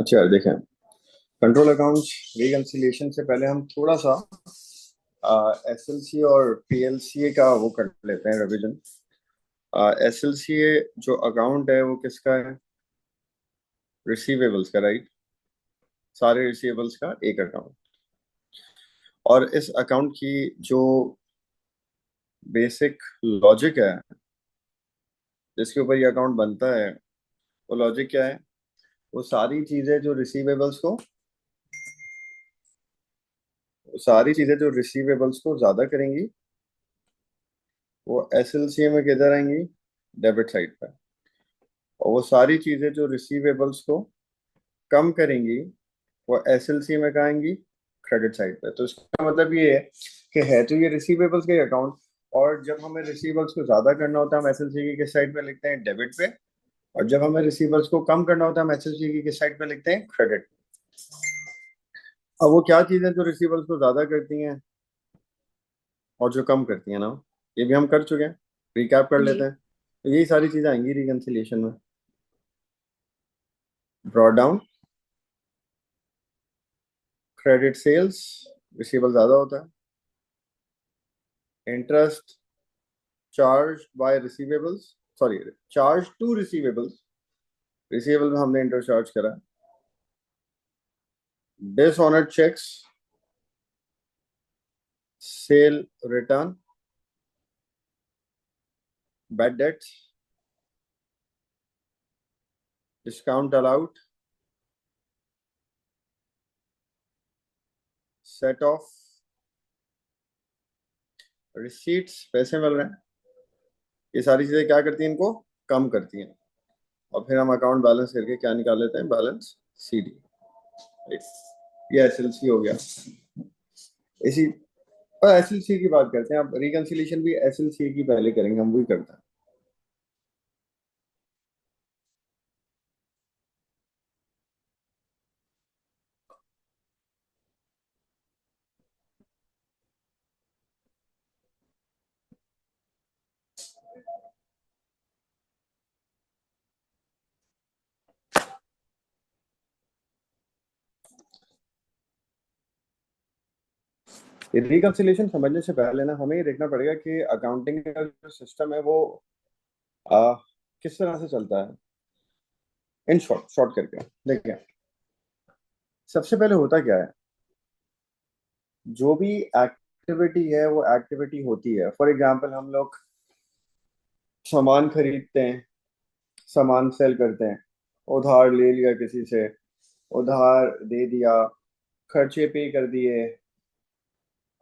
अच्छा यार देखें, कंट्रोल अकाउंट्स रिकंसिलिएशन से पहले हम थोड़ा सा एसएलसी और पीएलसीए का वो कर लेते हैं रिवीजन। एसएलसीए जो अकाउंट है वो किसका है? रिसीवेबल्स का, राइट। सारे रिसीवेबल्स का एक अकाउंट। और इस अकाउंट की जो बेसिक लॉजिक है जिसके ऊपर ये अकाउंट बनता है, वो लॉजिक क्या है? वो सारी चीजें जो रिसीवेबल्स को ज्यादा करेंगी वो एसएलसीए में किधर आएंगी? डेबिट साइड पर। और वो सारी चीजें जो रिसीवेबल्स को कम करेंगी वो एसएलसी में कहाँ आएंगी? क्रेडिट साइड पे। तो इसका मतलब ये है कि है तो ये रिसीवेबल्स का अकाउंट, और जब हमें रिसीवेबल्स को ज्यादा करना होता है हम एसएलसी की किस साइड पे लिखते हैं? डेबिट पे। और जब हमें रिसीवेबल्स को कम करना होता है हम एसएलसी की किस साइड पे लिखते हैं? क्रेडिट। अब वो क्या चीजें जो रिसीवेबल्स को ज्यादा करती हैं और जो कम करती हैं ना, ये भी हम कर चुके हैं। रिकैप कर जी। लेते हैं। तो यही सारी चीजें आएंगी रिकंसिलिएशन में। Draw down, credit sales, receivable ज्यादा होता है। Interest charge by receivables, sorry, charge to receivables, receivable में हमने इंटरेस्ट चार्ज करा। Dishonoured cheques, sale return, bad debts, discount allowed, set off, receipts, पैसे मिल रहे हैं। ये सारी चीजें क्या करती हैं? इनको कम करती हैं। और फिर हम अकाउंट बैलेंस करके क्या निकाल लेते हैं? Balance CD. ये एसएलसी हो गया। इसी पर एसएलसी की बात करते हैं, अब रिकंसिलिएशन भी एसएलसी की पहले करेंगे, हम वही करते हैं। रिकंसिलिएशन समझने से पहले ना हमें ये देखना पड़ेगा कि अकाउंटिंग का जो सिस्टम है वो आ, किस तरह से चलता है। इन शॉर्ट शॉर्ट करके देखिए, सबसे पहले होता क्या है? जो भी एक्टिविटी है वो एक्टिविटी होती है। फॉर एग्जांपल हम लोग सामान खरीदते हैं, सामान सेल करते हैं, उधार ले लिया किसी से, उधार दे दिया, खर्चे पे कर दिए,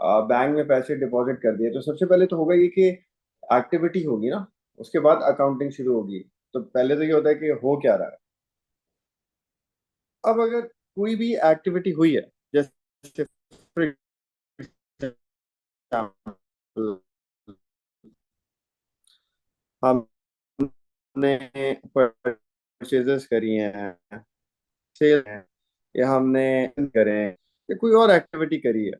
बैंक में पैसे डिपॉजिट कर दिए। तो सबसे पहले तो होगा ये कि एक्टिविटी होगी ना, उसके बाद अकाउंटिंग शुरू होगी। तो पहले तो ये होता है कि हो क्या रहा है। अब अगर कोई भी एक्टिविटी हुई है, जैसे for example, हमने परचेजेस करी हैं, सेल है, या हमने करे हैं, या कोई और एक्टिविटी करी है।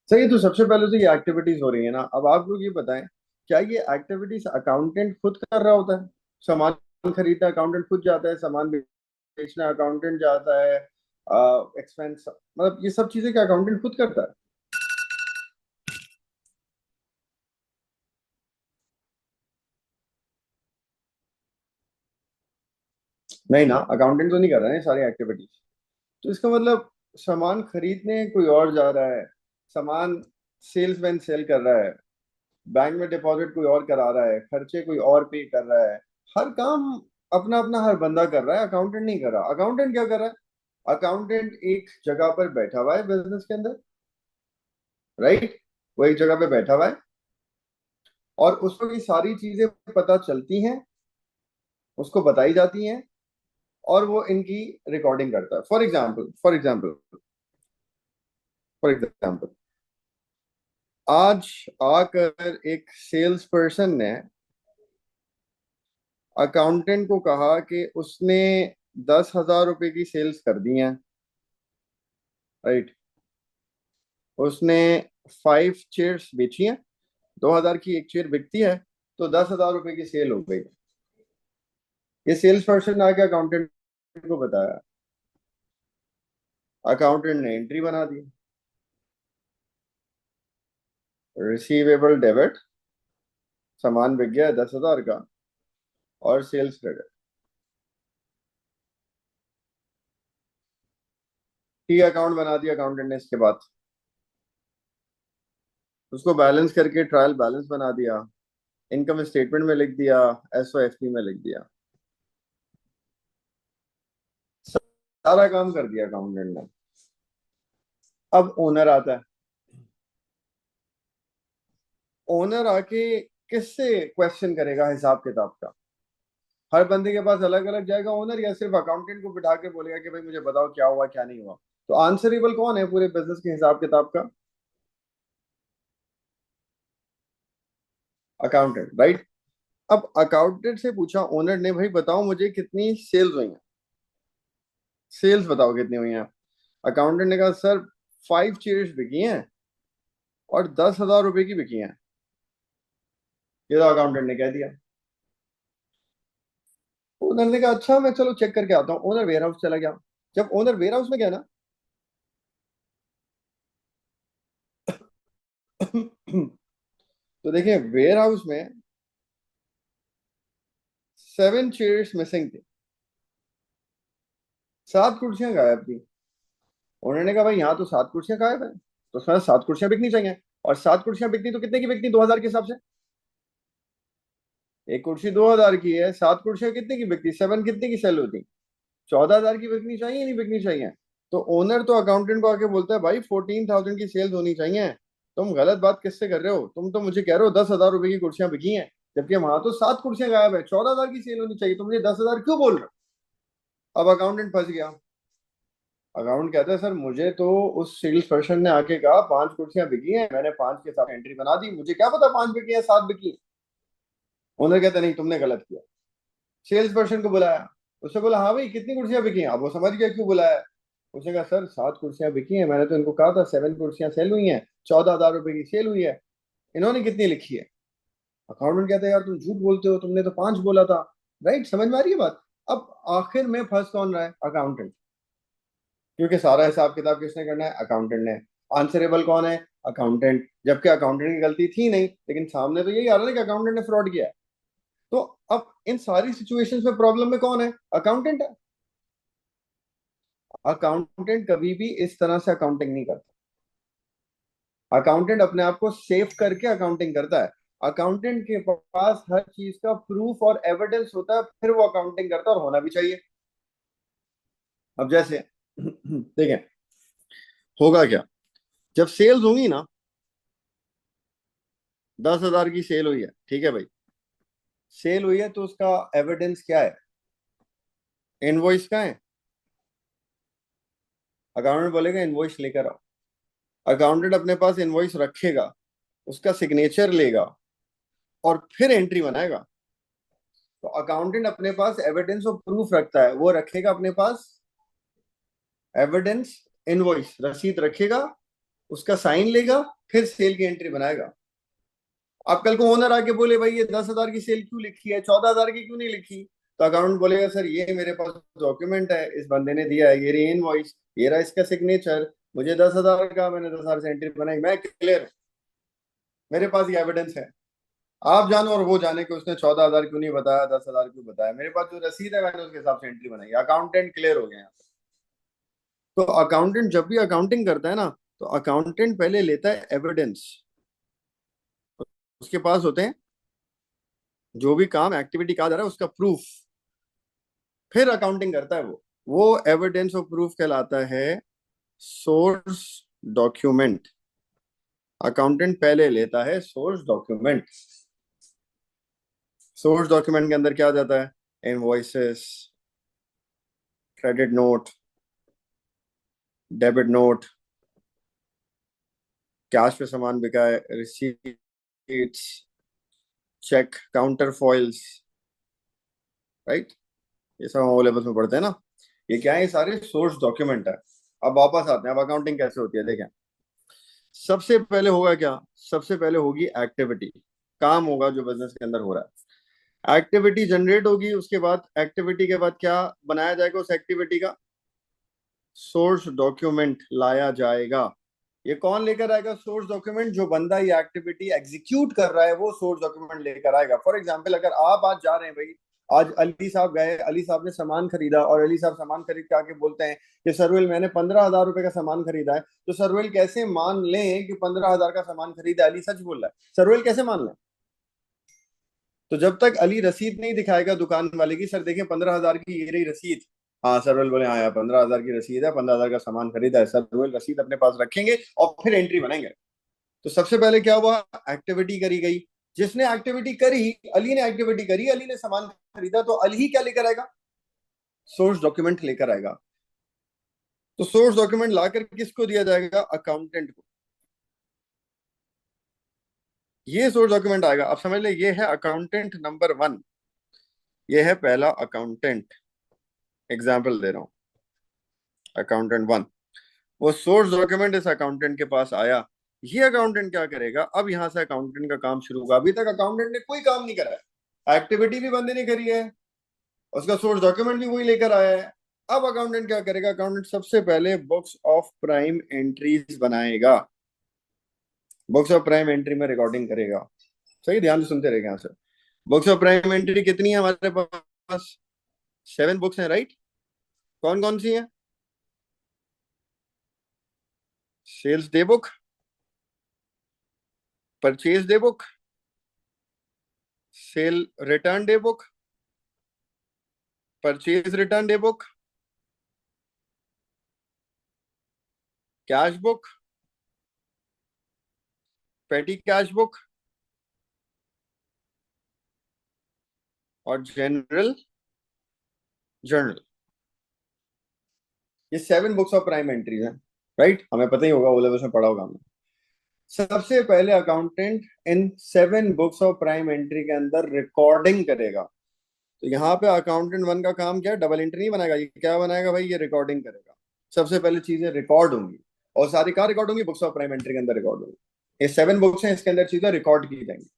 सही, तो सबसे पहले तो ये एक्टिविटीज हो रही है ना। अब आप लोग ये बताएं, क्या ये एक्टिविटीज अकाउंटेंट खुद कर रहा होता है? सामान खरीदना अकाउंटेंट खुद जाता है, सामान बेचना अकाउंटेंट जाता है, एक्सपेंस, मतलब ये सब चीजें क्या अकाउंटेंट खुद करता है? नहीं ना, अकाउंटेंट तो नहीं कर रहा है ये सारी एक्टिविटीज। तो इसका मतलब सामान खरीदने कोई और जा रहा है, सामान सेल्समैन सेल कर रहा है, बैंक में डिपॉजिट कोई और करा रहा है, खर्चे कोई और पे कर रहा है। हर काम अपना अपना हर बंदा कर रहा है, अकाउंटेंट नहीं कर रहा। अकाउंटेंट क्या कर रहा है? अकाउंटेंट एक जगह पर बैठा हुआ है बिजनेस के अंदर, राइट? वो एक जगह पे बैठा हुआ है और उसको ये सारी चीजें पता चलती हैं, उसको बताई जाती हैं, और वो इनकी रिकॉर्डिंग करता है। फॉर एग्जाम्पल आज आकर एक सेल्स पर्सन ने अकाउंटेंट को कहा कि उसने 10,000 रुपए की सेल्स कर दी हैं, राइट? उसने 5 चेयर्स बेची हैं, 2,000 की एक चेयर बिकती है, तो 10,000 रुपए की सेल हो गई। ये सेल्स पर्सन आके अकाउंटेंट को बताया, अकाउंटेंट ने एंट्री बना दी, रिसीवेबल डेबिट, सामान बिक गया 10,000 का, और सेल्स क्रेडिट। ठीक अकाउंट बना दिया अकाउंटेंट ने। इसके बाद उसको बैलेंस करके ट्रायल बैलेंस बना दिया, इनकम स्टेटमेंट में लिख दिया, एसओएफपी में लिख दिया, सारा काम कर दिया अकाउंटेंट ने। अब ओनर आता है, ओनर आके किससे क्वेश्चन करेगा हिसाब किताब का? हर बंदे के पास अलग अलग जाएगा ओनर, या सिर्फ अकाउंटेंट को बिठा के बोलेगा कि भाई मुझे बताओ क्या हुआ क्या नहीं हुआ? तो आंसरेबल कौन है पूरे बिजनेस के हिसाब किताब का? Accountant, right? अब अकाउंटेंट से पूछा ओनर ने, भाई बताओ मुझे कितनी सेल्स हुई हैं, सेल्स बताओ कितनी हुई हैं? अकाउंटेंट ने कहा सर 5 चेयर्स बिकी हैं और 10,000 रुपए की बिकी हैं। ये तो अकाउंटेंट ने कह दिया। ओनर ने कहा अच्छा मैं चलो चेक करके आता हूँ। ओनर वेयर हाउस चला गया। जब ओनर वेयर हाउस में गया ना तो देखिए वेयर हाउस में 7 चेयर्स मिसिंग थी, 7 कुर्सियां गायब थी। उन्होंने कहा भाई यहाँ तो 7 कुर्सियां गायब है, तो उसमें 7 कुर्सियां बिकनी चाहिए। और 7 कुर्सियां बिकती तो कितने की बिकती 2,000 के हिसाब से? एक कुर्सी 2,000 की है, 7 कुर्सियां कितने की बिकती, 7 कितने की सेल होती? 14,000 की बिकनी चाहिए नहीं बिकनी चाहिए? तो ओनर तो अकाउंटेंट को आके बोलता है भाई 14,000 की सेल्स होनी चाहिए। तुम गलत बात किससे कर रहे हो? तुम तो मुझे कह रहे हो 10,000 रुपए की कुर्सियां बिकी हैं, जबकि वहां तो 7 कुर्सियां गायब है, 14,000 की सेल होनी चाहिए, तुम मुझे 10,000 क्यों बोल रहे हो? अब अकाउंटेंट फंस गया। अकाउंट कहता है सर मुझे तो उस सेल्स पर्सन ने आके कहा 5 कुर्सियां बिकी हैं, मैंने 5 के साथ एंट्री बना दी, मुझे क्या पता 5 बिकी है 7 बिकी। ओनर कहता नहीं तुमने गलत किया। सेल्स पर्सन को बुलाया, उससे बोला हाँ भाई कितनी कुर्सियां बिकी हैं? अब वो समझ गया क्यों बुलाया। उसने कहा सर 7 कुर्सियां बिकी हैं, मैंने तो इनको कहा था 7 कुर्सियां सेल हुई हैं, 14,000 रुपए की सेल हुई है, इन्होंने कितनी लिखी है? अकाउंटेंट कहता है यार तुम झूठ बोलते हो, तुमने तो 5 बोला था। राइट, समझ में आ रही है बात? अब आखिर में फंस कौन रहा है? अकाउंटेंट, क्योंकि सारा हिसाब किताब किसने करना है? अकाउंटेंट ने। आंसरेबल कौन है? अकाउंटेंट, जबकि अकाउंटेंट की गलती थी नहीं, लेकिन सामने तो यही आ रहा है कि अकाउंटेंट ने फ्रॉड किया है। तो अब इन सारी सिचुएशंस में प्रॉब्लम में कौन है? अकाउंटेंट है। अकाउंटेंट कभी भी इस तरह से अकाउंटिंग नहीं करता। अकाउंटेंट अपने आप को सेफ करके अकाउंटिंग करता है। अकाउंटेंट के पास हर चीज का प्रूफ और एविडेंस होता है, फिर वो अकाउंटिंग करता है, और होना भी चाहिए। अब जैसे देखें होगा क्या, जब सेल्स होंगी ना, 10,000 की सेल हुई है, ठीक है भाई, सेल हुई है तो उसका एविडेंस क्या है? इनवॉइस का है। अकाउंटेंट बोलेगा इनवॉइस लेकर आओ, अकाउंटेंट अपने पास इनवॉइस रखेगा, उसका सिग्नेचर लेगा, और फिर एंट्री बनाएगा। तो अकाउंटेंट अपने पास एविडेंस और प्रूफ रखता है, वो रखेगा अपने पास एविडेंस, इनवॉइस रसीद रखेगा, उसका साइन लेगा, फिर सेल की एंट्री बनाएगा। अब कल को ओनर आके बोले भाई ये 10,000 की सेल क्यों लिखी है, 14,000 की क्यों नहीं लिखी? तो अकाउंट बोलेगा सर ये मेरे पास डॉक्यूमेंट है, इस बंदे ने दिया है, ये रही इनवॉइस, ये रहा इसका सिग्नेचर, मुझे 10,000 का, मैंने 10,000 से एंट्री बनाई, मैं क्लियर हूं, मेरे पास ये एविडेंस है। आप जानो और वो जाने कि उसने 14,000 क्यों नहीं बताया, 10,000 क्यों बताया, मेरे पास जो रसीद है मैंने उसके हिसाब से एंट्री बनाई, अकाउंटेंट क्लियर हो गए यहाँ पे। तो अकाउंटेंट जब भी अकाउंटिंग करता है ना, तो अकाउंटेंट पहले लेता है एविडेंस, उसके पास होते हैं जो भी काम एक्टिविटी कहा जा रहा है उसका प्रूफ, फिर अकाउंटिंग करता है वो। वो एविडेंस ऑफ प्रूफ कहलाता है सोर्स डॉक्यूमेंट। अकाउंटेंट पहले लेता है सोर्स डॉक्यूमेंट। सोर्स डॉक्यूमेंट के अंदर क्या आ जाता है? Invoices, credit note, debit note, cash पे सामान बिका है, receipts, cheque, counter foils, right. ये सब हम ओ लेवल्स में पढ़ते हैं ना। ये क्या है? ये सारे सोर्स डॉक्यूमेंट है। अब वापस आते हैं, अब अकाउंटिंग कैसे होती है देखें। सबसे पहले होगा क्या? सबसे पहले होगी एक्टिविटी, काम होगा जो बिजनेस के अंदर हो रहा है। एक्टिविटी जनरेट होगी, उसके बाद एक्टिविटी के बाद क्या बनाया जाएगा? उस एक्टिविटी का सोर्स डॉक्यूमेंट लाया जाएगा। ये कौन लेकर आएगा सोर्स डॉक्यूमेंट? जो बंदा ये एक्टिविटी एग्जीक्यूट कर रहा है वो सोर्स डॉक्यूमेंट लेकर आएगा। फॉर एग्जांपल, अगर आप आज जा रहे हैं भाई, आज अली साहब गए, अली साहब ने सामान खरीदा और अली साहब सामान खरीद के आके बोलते हैं कि सरवेल मैंने 15,000 रुपए का सामान खरीदा है, तो सरवेल कैसे मान लें कि 15,000 का सामान खरीदा? अली सच बोल रहा है, सरवेल कैसे मान लें? तो जब तक अली रसीद नहीं दिखाएगा दुकान वाले की, सर देखें 15,000 की ये रही रसीद, हाँ सरवेल बोले हाँ यार 15,000 की रसीद है, 15,000 का सामान खरीदा है, सरवेल रसीद अपने पास रखेंगे और फिर एंट्री बनाएंगे। तो सबसे पहले क्या हुआ? एक्टिविटी करी गई। जिसने एक्टिविटी करी, अली ने एक्टिविटी करी, अली ने सामान खरीदा, तो अली ही क्या लेकर आएगा? सोर्स डॉक्यूमेंट लेकर आएगा। तो सोर्स डॉक्यूमेंट लाकर किसको दिया जाएगा? अकाउंटेंट को। ये सोर्स डॉक्यूमेंट आएगा। अब समझ ले, ये है अकाउंटेंट नंबर 1। ये है पहला अकाउंटेंट। एग्जाम्पल दे रहा हूं, अकाउंटेंट 1। वो सोर्स डॉक्यूमेंट इस अकाउंटेंट के पास आया। ये अकाउंटेंट क्या करेगा? अब यहां से अकाउंटेंट का काम शुरू होगा। अभी तक अकाउंटेंट ने कोई काम नहीं करा है, एक्टिविटी भी बंदे ने करी है, उसका सोर्स डॉक्यूमेंट भी वही लेकर आया है। अब अकाउंटेंट क्या करेगा? अकाउंटेंट सबसे पहले बुक्स ऑफ प्राइम एंट्रीज बनाएगा, बुक्स ऑफ प्राइम एंट्री में रिकॉर्डिंग करेगा। सही ध्यान से सुनते रहेगा यहाँ से। बुक्स ऑफ प्राइम एंट्री कितनी है हमारे पास? 7 बुक्स हैं, राइट। कौन कौन सी है? Sales day book, purchase day book, sale return day book, purchase return day book, cash book, petty cash book और जनरल जर्नल। ये 7 बुक्स ऑफ प्राइम एंट्रीज हैं, राइट। हमें पता ही होगा, ओ लेवल्स में पढ़ा होगा हमने। सबसे पहले accountant in 7 books of prime entry के अंदर रिकॉर्डिंग करेगा। तो यहाँ पे अकाउंटेंट 1 का काम क्या है? डबल एंट्री नहीं बनाएगा। ये क्या बनाएगा भाई? ये रिकॉर्डिंग करेगा। सबसे पहले चीजें रिकॉर्ड होंगी, और सारी कहाँ रिकॉर्ड होंगी? बुक्स ऑफ प्राइम एंट्री के अंदर रिकॉर्ड होंगी। ये 7 बुक्स हैं, इसके अंदर चीजें रिकॉर्ड की जाएंगी।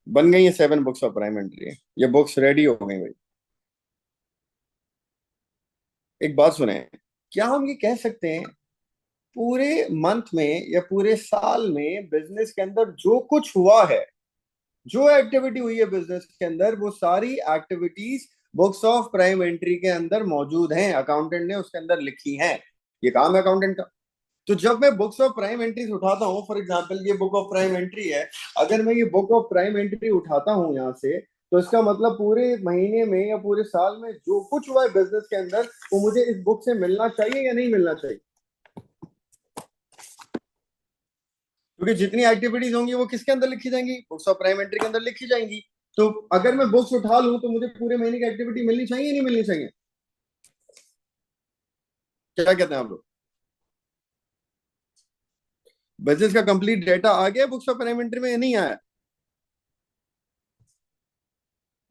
बन गई ये 7 बुक्स ऑफ प्राइम एंट्री। ये बुक्स रेडी हो गई भाई। एक बात सुने, क्या हम ये कह सकते हैं पूरे मंथ में या पूरे साल में बिजनेस के अंदर जो कुछ हुआ है, जो एक्टिविटी हुई है बिजनेस के अंदर, वो सारी activities books of prime entry के अंदर मौजूद हैं, अकाउंटेंट ने उसके अंदर लिखी हैं। ये काम है अकाउंटेंट का। तो जब मैं बुक्स ऑफ प्राइम एंट्रीज उठाता हूँ, फॉर एग्जांपल ये बुक ऑफ प्राइम एंट्री है, अगर मैं ये बुक ऑफ प्राइम एंट्री उठाता हूँ यहाँ से, तो इसका मतलब पूरे महीने में या पूरे साल में जो कुछ हुआ है बिजनेस के अंदर, वो मुझे इस बुक से मिलना चाहिए या नहीं मिलना चाहिए? क्योंकि जितनी एक्टिविटीज होंगी वो किसके अंदर लिखी जाएंगी? बुक्स ऑफ प्राइम एंट्री के अंदर लिखी जाएंगी। तो अगर मैं बुक्स उठा लूं तो मुझे पूरे महीने की एक्टिविटी मिलनी चाहिए नहीं मिलनी चाहिए? क्या कहते हैं आप लोग? बिजनेस का कंप्लीट डेटा आ गया बुक्स ऑफ प्राइम एंट्री में या नहीं आया?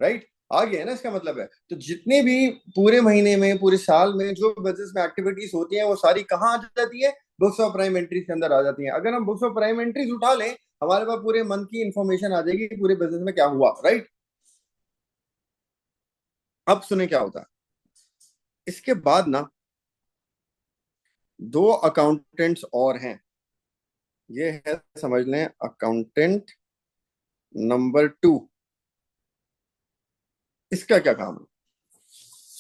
राइट, आ गया है ना। इसका मतलब है तो जितने भी पूरे महीने में पूरे साल में जो बिजनेस में एक्टिविटीज होती हैं वो सारी कहाँ आ जाती है? बुक्स ऑफ प्राइम एंट्रीज के अंदर आ जाती हैं। अगर हम बुक्स ऑफ प्राइम एंट्रीज उठा लें, हमारे पास पूरे मंथ की इंफॉर्मेशन आ जाएगी पूरे बिजनेस में क्या हुआ, राइट। अब सुने क्या होता है इसके बाद ना। 2 अकाउंटेंट्स और हैं। ये है, समझ लें, अकाउंटेंट नंबर 2। इसका क्या काम है?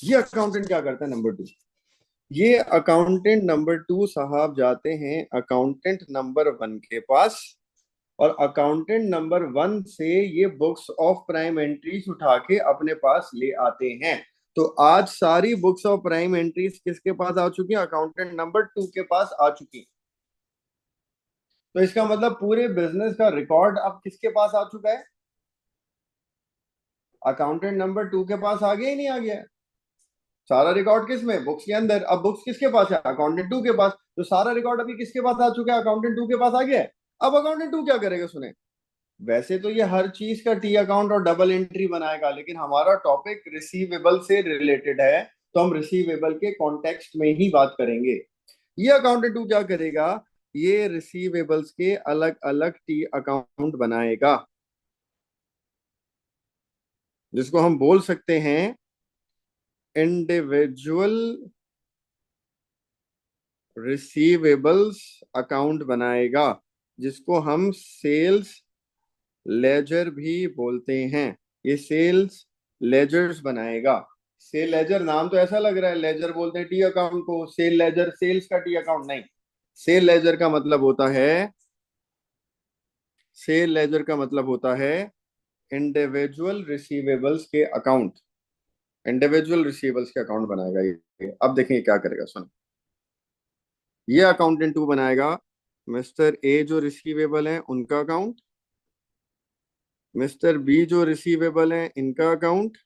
ये अकाउंटेंट क्या करता है नंबर 2? ये अकाउंटेंट नंबर 2 साहब जाते हैं अकाउंटेंट नंबर 1 के पास, और अकाउंटेंट नंबर 1 से ये बुक्स ऑफ प्राइम एंट्रीज उठा के अपने पास ले आते हैं। तो आज सारी बुक्स ऑफ प्राइम एंट्रीज किसके पास आ चुकी है? अकाउंटेंट नंबर 2 के पास आ चुकी है। तो इसका मतलब पूरे बिजनेस का रिकॉर्ड अब किसके पास आ चुका है? अकाउंटेंट नंबर 2 के पास आ गया ही नहीं आ गया? सारा रिकॉर्ड किस में? बुक्स के अंदर। अब बुक्स किसके पास है? अकाउंटेंट 2 के पास। तो सारा रिकॉर्ड अभी किसके पास आ चुका है? अकाउंटेंट 2 के पास आ गया है। अब अकाउंटेंट 2 क्या करेगा? सुने, वैसे तो ये हर चीज का टी अकाउंट और डबल एंट्री बनाएगा, लेकिन हमारा टॉपिक रिसीवेबल से रिलेटेड है, तो हम रिसीवेबल के कॉन्टेक्स्ट में ही बात करेंगे। ये अकाउंटेंट 2 क्या करेगा? ये रिसीवेबल्स के अलग अलग टी अकाउंट बनाएगा, जिसको हम बोल सकते हैं इंडिविजुअल रिसीवेबल्स अकाउंट बनाएगा, जिसको हम सेल्स लेजर भी बोलते हैं। ये सेल्स लेजर्स बनाएगा। सेल लेजर नाम तो ऐसा लग रहा है, लेजर बोलते हैं टी अकाउंट को, सेल लेजर सेल्स का टी अकाउंट नहीं। सेल लेजर का मतलब होता है, सेल लेजर का मतलब होता है इंडिविजुअल रिसीवेबल्स के अकाउंट। इंडिविजुअल रिसीवेबल्स के अकाउंट बनाएगा ये। अब देखेंगे क्या करेगा, सुन। ये अकाउंटेंट 2 बनाएगा मिस्टर ए जो रिसीवेबल है उनका अकाउंट, मिस्टर बी जो रिसीवेबल है इनका अकाउंट,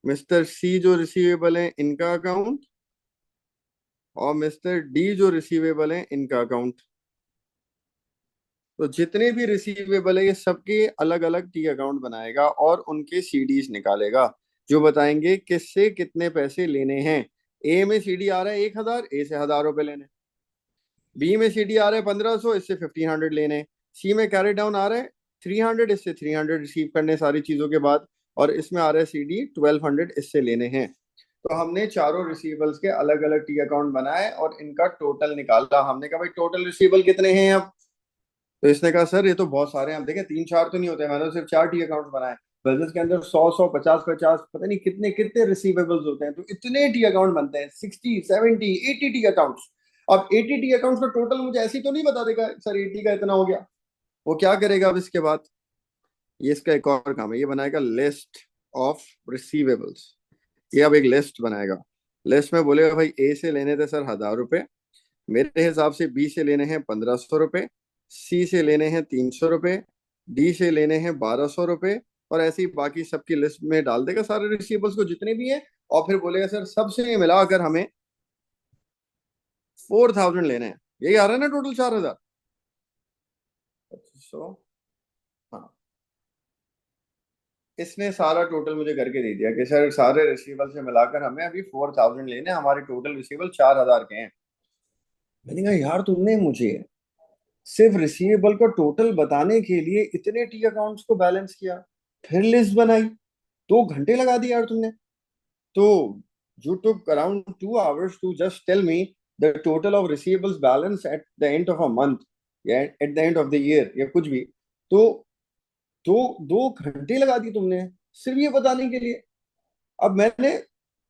मिस्टर सी जो रिसीवेबल है इनका अकाउंट, और मिस्टर डी जो रिसीवेबल है इनका अकाउंट। तो जितने भी रिसीवेबल है ये सबके अलग अलग टी अकाउंट बनाएगा और उनके सीडीज निकालेगा, जो बताएंगे किससे कितने पैसे लेने हैं। ए में सीडी आ रहा है 1,000, ए से 1,000 रुपए लेने। बी में सीडी आ रहा है 1,500, इससे 1,500 लेने। सी में कैरी डाउन आ रहा है 300, इससे 300 रिसीव करने सारी चीजों के बाद। और इसमें आ रहा है सीडी 1,200, इससे लेने हैं। तो हमने चारों रिसीवल्स के अलग अलग टी अकाउंट बनाए और इनका टोटल निकाला। हमने कहा भाई टोटल रिसीवल कितने हैं अब? तो इसने कहा सर ये तो बहुत सारे हैं। हम देखें 3-4 तो नहीं होते, मैंने तो सिर्फ 4 टी अकाउंट बनाए। बिजनेस के अंदर 100-100, 50-50 पता नहीं कितने कितने रिसीवेबल्स होते हैं, तो इतने टी अकाउंट बनते हैं, 60, 70, 80 टी अकाउंट्स। अब 80 टी अकाउंट्स का टोटल मुझे ऐसे ही तो नहीं बता देगा सर 80 का इतना हो गया। वो क्या करेगा अब इसके बाद? ये इसका एक और काम है, ये बनाएगा लिस्ट ऑफ रिसीवेबल्स। ये अब एक लिस्ट बनाएगा। लिस्ट में बोलेगा भाई ए से लेने थे सर 1,000 रुपए, मेरे हिसाब से बी से लेने हैं 1,500 रुपए, सी से लेने हैं 300 रुपए, डी से लेने हैं 1,200 रुपए, और ऐसे ही बाकी सबकी लिस्ट में डाल देगा सारे रिसीवेबल्स को जितने भी हैं। और फिर बोलेगा सर सबसे मिलाकर हमें 4,000 लेने हैं। यही आ रहा है ना टोटल 4,000। 2500। हाँ, इसने सारा टोटल मुझे करके दे दिया कि सर सारे रिसीवेबल से मिलाकर हमें अभी 4,000 लेने हैं, हमारे टोटल रिसीवेबल 4,000 के हैं। मैंने कहा यार तुमने मुझे सिर्फ रिसीवेबल का टोटल बताने के लिए इतने टी अकाउंट्स को बैलेंस किया, फिर लिस्ट बनाई, 2 घंटे लगा दिए यार तुमने। तो you took around 2 hours to just tell me the total of receivables balance at the end of a month, या at the end of the year, या कुछ भी। तो 2 घंटे लगा दिए तुमने सिर्फ ये बताने के लिए। अब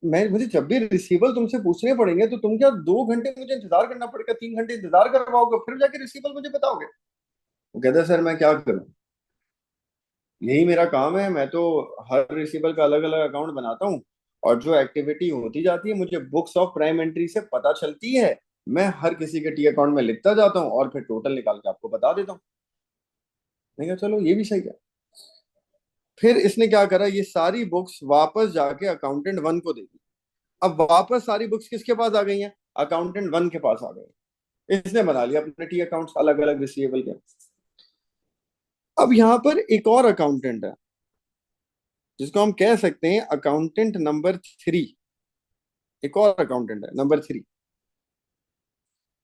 मुझे जब भी रिसीवल तुमसे पूछने पड़ेंगे तो तुम क्या 2 घंटे मुझे इंतजार करना पड़ेगा, 3 घंटे इंतजार करवाओगे, फिर जाके रिसीवल मुझे बताओगे? वो कहता है सर मैं क्या करूं, यही मेरा काम है। मैं तो हर रिसीवल का अलग अलग अकाउंट बनाता हूँ, और जो एक्टिविटी होती जाती है मुझे बुक्स ऑफ प्राइम एंट्री से पता चलती है, मैं हर किसी के टी अकाउंट में लिखता जाता हूँ और फिर टोटल निकाल के आपको बता देता हूँ। मैं कहा चलो ये भी सही है। फिर इसने क्या करा, ये सारी बुक्स वापस जाके अकाउंटेंट 1 को दे दी। अब वापस सारी बुक्स किसके पास आ गई हैं? अकाउंटेंट 1 के पास आ गई। इसने बना लिया अपने टी अकाउंट्स अलग अलग रिसीवेबल के। अब यहाँ पर एक और अकाउंटेंट है, जिसको हम कह सकते हैं अकाउंटेंट नंबर 3। एक और अकाउंटेंट है नंबर 3।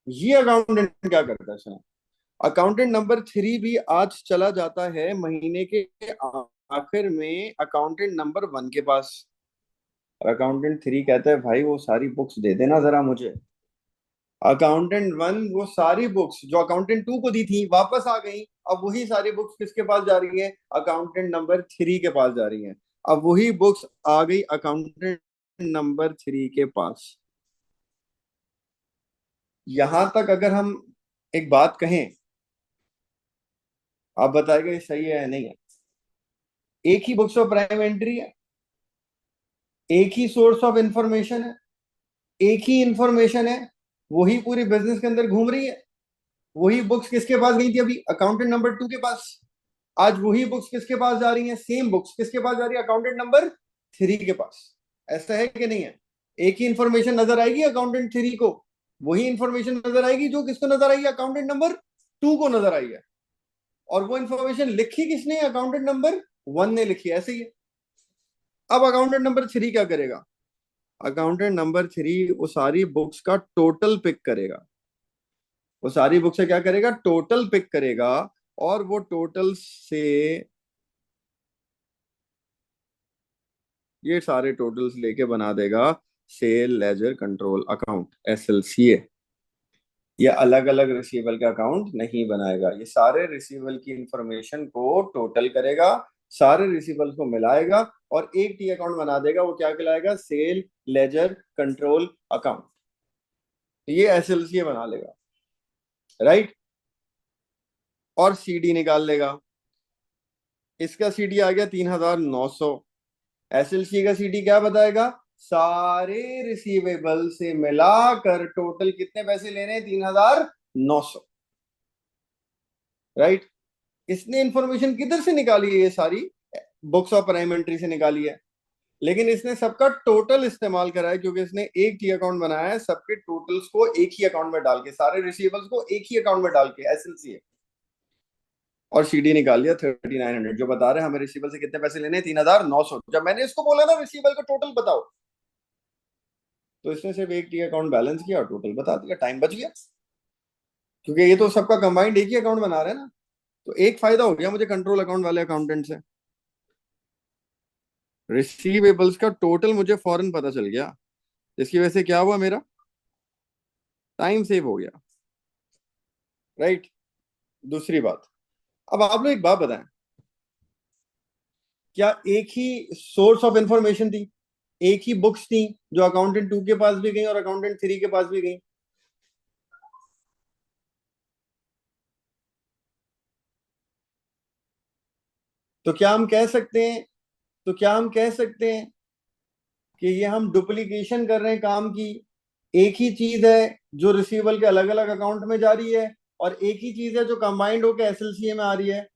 ये अकाउंटेंट क्या करता है सुना? अकाउंटेंट नंबर 3 भी आज चला जाता है महीने के आखिर में अकाउंटेंट नंबर 1 के पास। और अकाउंटेंट 3 कहता है भाई वो सारी बुक्स दे देना जरा मुझे। अकाउंटेंट 1 वो सारी बुक्स जो अकाउंटेंट 2 को दी थी वापस आ गई। अब वही सारी बुक्स किसके पास जा रही है? अकाउंटेंट नंबर 3 के पास जा रही है। अब वही बुक्स आ गई अकाउंटेंट नंबर 3 के पास। यहां तक अगर हम एक बात कहें आप बताएगा ये सही है या नहीं है। एक ही बुक्स ऑफ प्राइम एंट्री है, एक ही सोर्स ऑफ इंफॉर्मेशन है, एक ही इंफॉर्मेशन है, वही पूरी बिजनेस के अंदर घूम रही है। वही बुक्स किसके पास गई थी अभी? अकाउंटेंट नंबर 2 के पास। आज वही बुक्स किसके पास जा रही हैं? सेम बुक्स किसके पास जा रही है? अकाउंटेंट नंबर 3 के पास। ऐसा है कि नहीं है? एक ही इंफॉर्मेशन नजर आएगी अकाउंटेंट 3 को, वही इंफॉर्मेशन नजर आएगी जो किसको नजर आई है? अकाउंटेंट नंबर 2 को नजर आई है। और वो इंफॉर्मेशन लिखी किसने? अकाउंटेंट नंबर 1 ने लिखी है। ऐसे ही है। अब अकाउंटेंट नंबर 3 क्या करेगा? अकाउंटेंट नंबर 3 वो सारी बुक्स का टोटल पिक करेगा। वो सारी बुक से क्या करेगा? टोटल पिक करेगा। और वो टोटल से ये सारे टोटल्स लेके बना देगा sale ledger control account, SLCA। ये अलग अलग रिसीवेबल का अकाउंट नहीं बनाएगा, ये सारे रिसीवेबल की इंफॉर्मेशन को टोटल करेगा, सारे रिसीवेबल को मिलाएगा और एक टी अकाउंट बना देगा। वो क्या कहलाएगा? Sale ledger control account. ये SLCA बना लेगा, राइट। और CD निकाल लेगा। इसका CD आ गया 3900। SLCA का CD क्या बताएगा? सारे रिसीवेबल से मिलाकर टोटल कितने पैसे लेने? 3900, राइट। इसने इंफॉर्मेशन किधर से निकाली है? ये सारी बुक्स ऑफ प्राइम एंट्री से निकाली है। लेकिन इसने सबका टोटल इस्तेमाल करा है, क्योंकि इसने एक टी अकाउंट बनाया है सबके टोटल्स को एक ही अकाउंट में डाल के, सारे रिसीवेबल्स को एक ही अकाउंट में डाल के, SLCA। और CD निकाल लिया 3900, जो बता रहे हैं हमें रिसीवेबल से कितने पैसे लेने? 3900। जब मैंने इसको बोला ना रिसीवेबल का टोटल बताओ, तो इसने सिर्फ एक टी अकाउंट बैलेंस किया और टोटल बता दिया, टाइम बच गया। क्योंकि ये तो सबका कंबाइंड एक ही अकाउंट बना रहे हैं ना। तो एक फायदा हो गया मुझे कंट्रोल अकाउंट वाले अकाउंटेंट से, रिसीवेबल्स का टोटल मुझे फौरन पता चल गया, जिसकी वजह से क्या हुआ? मेरा टाइम सेव हो गया, राइट। दूसरी बात, अब आप लोग एक बात बताएं, क्या एक ही सोर्स ऑफ इंफॉर्मेशन थी, एक ही बुक्स थी जो अकाउंटेंट 2 के पास भी गई और अकाउंटेंट 3 के पास भी गई? तो क्या हम कह सकते हैं, तो क्या हम कह सकते हैं कि ये हम डुप्लीकेशन कर रहे हैं काम की? एक ही चीज है जो रिसीवेबल के अलग अलग अकाउंट में जा रही है, और एक ही चीज है जो कंबाइंड होकर SLCA में आ रही है।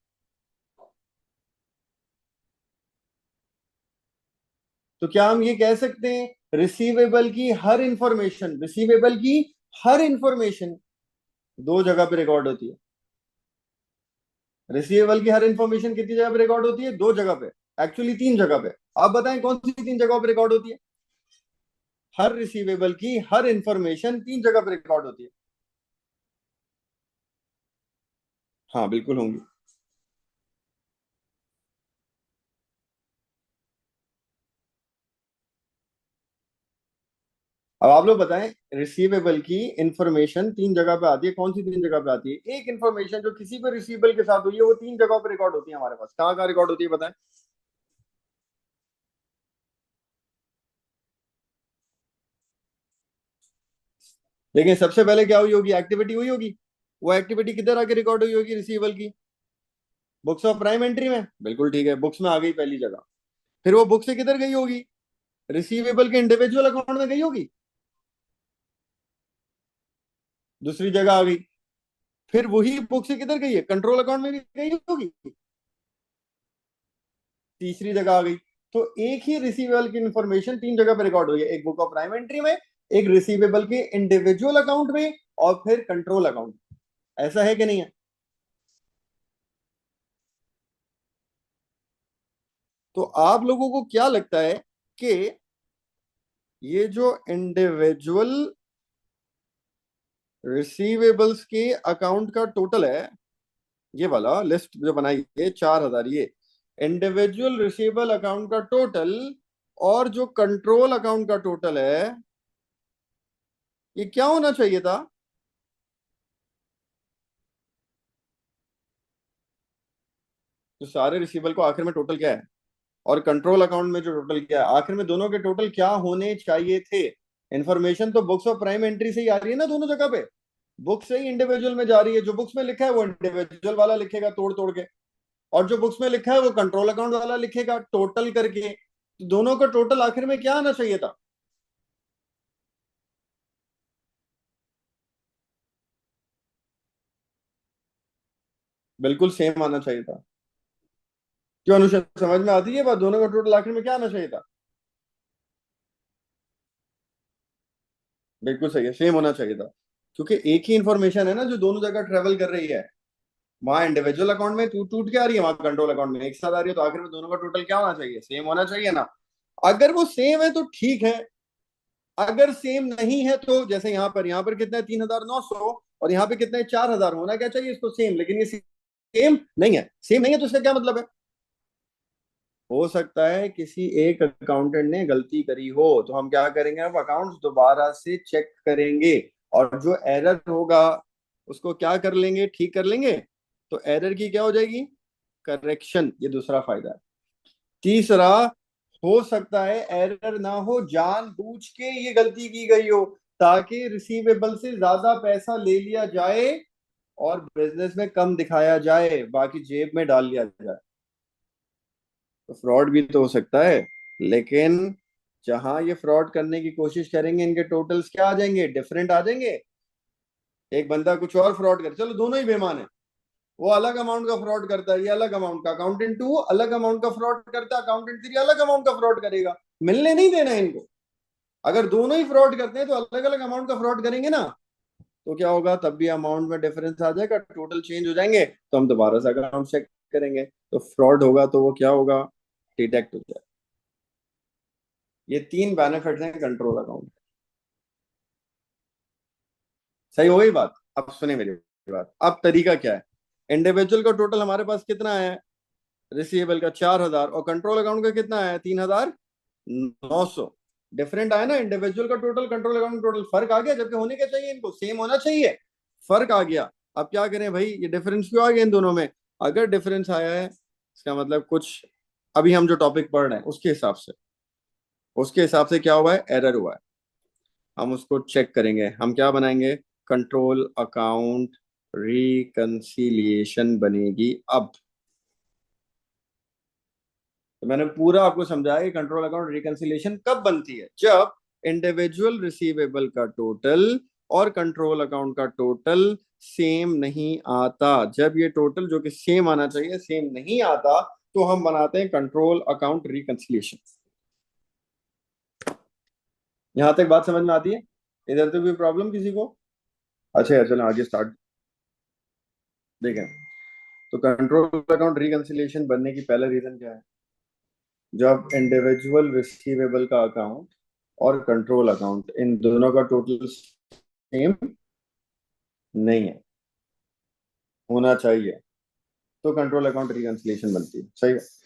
तो क्या हम ये कह सकते हैं रिसीवेबल की हर इंफॉर्मेशन दो जगह पे रिकॉर्ड होती है? रिसीवेबल की हर इंफॉर्मेशन कितनी जगह पे रिकॉर्ड होती है? दो जगह पे। एक्चुअली तीन जगह पे। आप बताएं कौन सी तीन जगहों पे रिकॉर्ड होती है? हर रिसीवेबल की हर इंफॉर्मेशन तीन जगह पे रिकॉर्ड होती है। हाँ बिल्कुल होंगी। अब आप लोग बताएं, रिसीवेबल की इंफॉर्मेशन तीन जगह पे आती है, कौन सी तीन जगह पे आती है? एक इंफॉर्मेशन जो किसी भी रिसीवेबल के साथ हुई है वो तीन जगहों पे रिकॉर्ड होती है हमारे पास। कहाँ कहाँ रिकॉर्ड होती है बताएं? देखिए सबसे पहले क्या हुई होगी? एक्टिविटी हुई होगी। वो एक्टिविटी किधर आके रिकॉर्ड हुई होगी रिसीवेबल की? बुक्स ऑफ प्राइम एंट्री में। बिल्कुल ठीक है, बुक्स में आ गई पहली जगह। फिर वो बुक से किधर गई होगी? रिसीवेबल के इंडिविजुअल अकाउंट में गई होगी, दूसरी जगह आ गई। फिर वही बुक से किधर गई है? कंट्रोल अकाउंट में भी गई होगी, तीसरी जगह आ गई। तो एक ही रिसीवेबल की इंफॉर्मेशन तीन जगह पर रिकॉर्ड हुई है, एक बुक ऑफ प्राइम एंट्री में, एक रिसीवेबल के इंडिविजुअल अकाउंट में, और फिर कंट्रोल अकाउंट। ऐसा है कि नहीं है? तो आप लोगों को क्या लगता है कि ये जो इंडिविजुअल रिसीवेबल्स के अकाउंट का टोटल है, ये वाला लिस्ट जो बनाई है 4000, ये इंडिविजुअल रिसीवेबल अकाउंट का टोटल और जो कंट्रोल अकाउंट का टोटल है, ये क्या होना चाहिए था? तो सारे रिसीवेबल को आखिर में टोटल क्या है, और कंट्रोल अकाउंट में जो टोटल क्या है, आखिर में दोनों के टोटल क्या होने चाहिए थे? इंफॉर्मेशन तो बुक्स ऑफ प्राइम एंट्री से ही आ रही है ना दोनों जगह पे। बुक से ही इंडिविजुअल में जा रही है। जो बुक्स में लिखा है वो इंडिविजुअल वाला लिखेगा तोड़ तोड़ के, और जो बुक्स में लिखा है वो कंट्रोल अकाउंट वाला लिखेगा टोटल करके। तो दोनों का टोटल आखिर में क्या आना चाहिए था? बिल्कुल सेम आना चाहिए था। क्यों अनुष्का, समझ में आती है बात? दोनों का टोटल आखिर में क्या आना चाहिए था? बिल्कुल सही है, सेम होना चाहिए था। क्योंकि एक ही इंफॉर्मेशन है ना जो दोनों जगह ट्रेवल कर रही है। वहां इंडिविजुअल अकाउंट में टूट टूट के आ रही है, वहां कंट्रोल अकाउंट में एक साथ आ रही है, तो आखिर में दोनों का टोटल क्या होना चाहिए? सेम होना चाहिए ना। अगर वो सेम है तो ठीक है, अगर सेम नहीं है तो जैसे यहाँ पर कितना है, 3,900, और यहाँ पे कितना है, 4,000। होना क्या चाहिए इसको? सेम। लेकिन ये सेम नहीं है। सेम नहीं है तो इसका क्या मतलब है? हो सकता है किसी एक अकाउंटेंट ने गलती करी हो, तो हम क्या करेंगे, अब अकाउंट्स दोबारा से चेक करेंगे, और जो एरर होगा उसको क्या कर लेंगे, ठीक कर लेंगे। तो एरर की क्या हो जाएगी? करेक्शन। ये दूसरा फायदा है। तीसरा, हो सकता है एरर ना हो, जानबूझ के ये गलती की गई हो, ताकि रिसीवेबल से ज्यादा पैसा ले लिया जाए और बिजनेस में कम दिखाया जाए, बाकी जेब में डाल लिया जाए। तो फ्रॉड भी तो हो सकता है। लेकिन जहां ये फ्रॉड करने की कोशिश करेंगे, इनके टोटल्स क्या आ जाएंगे? डिफरेंट आ जाएंगे। एक बंदा कुछ और फ्रॉड कर, चलो दोनों ही बेईमान है, वो अलग अमाउंट का फ्रॉड करता है, ये अलग अमाउंट का। अकाउंटेंट टू अलग अमाउंट का फ्रॉड करता है, अकाउंटेंट थ्री अलग अमाउंट का फ्रॉड करेगा। मिलने नहीं देना है इनको। अगर दोनों ही फ्रॉड करते हैं तो अलग अलग अमाउंट का फ्रॉड करेंगे ना, तो क्या होगा, तब भी अमाउंट में डिफरेंस आ जाएगा, टोटल चेंज हो जाएंगे, तो हम दोबारा से अकाउंट चेक करेंगे, तो फ्रॉड होगा तो वो क्या होगा, डिटेक्ट हो जाए। ये तीन बेनिफिट हैं कंट्रोल अकाउंट। सही हो गई बात? अब सुने मेरी बात। अब तरीका क्या है? इंडिविजुअल का टोटल हमारे पास कितना है, रिसीवेबल का 4,000, और कंट्रोल अकाउंट का कितना है, 3,900। डिफरेंट आया ना इंडिविजुअल का टोटल, कंट्रोल अकाउंट टोटल, फर्क आ गया, जबकि होने क्या चाहिए, इनको सेम होना चाहिए। फर्क आ गया। अब क्या करें भाई, ये डिफरेंस क्यों आ गया इन दोनों में? अगर डिफरेंस आया है, इसका मतलब कुछ, अभी हम जो टॉपिक पढ़ रहे हैं उसके हिसाब से क्या हुआ है, एरर हुआ है। हम उसको चेक करेंगे, हम क्या बनाएंगे, कंट्रोल अकाउंट रिकंसिलिएशन बनेगी अब। तो मैंने पूरा आपको समझाया कि कंट्रोल अकाउंट रिकंसिलिएशन कब बनती है, जब इंडिविजुअल रिसीवेबल का टोटल और कंट्रोल अकाउंट का टोटल सेम नहीं आता। जब ये टोटल जो कि सेम आना चाहिए सेम नहीं आता, तो हम बनाते हैं कंट्रोल अकाउंट रिकंसिलिएशन। यहां तक बात समझ में आती है? इधर तो कोई प्रॉब्लम किसी को? अच्छा यार, चलो आगे स्टार्ट। देखें, तो कंट्रोल अकाउंट रिकंसिलिएशन बनने की पहला रीजन क्या है? जब इंडिविजुअल रिसीवेबल का अकाउंट और कंट्रोल अकाउंट, इन दोनों का टोटल सेम नहीं है, होना चाहिए, तो कंट्रोल अकाउंट रिकंसिलिएशन बनती है। सही है।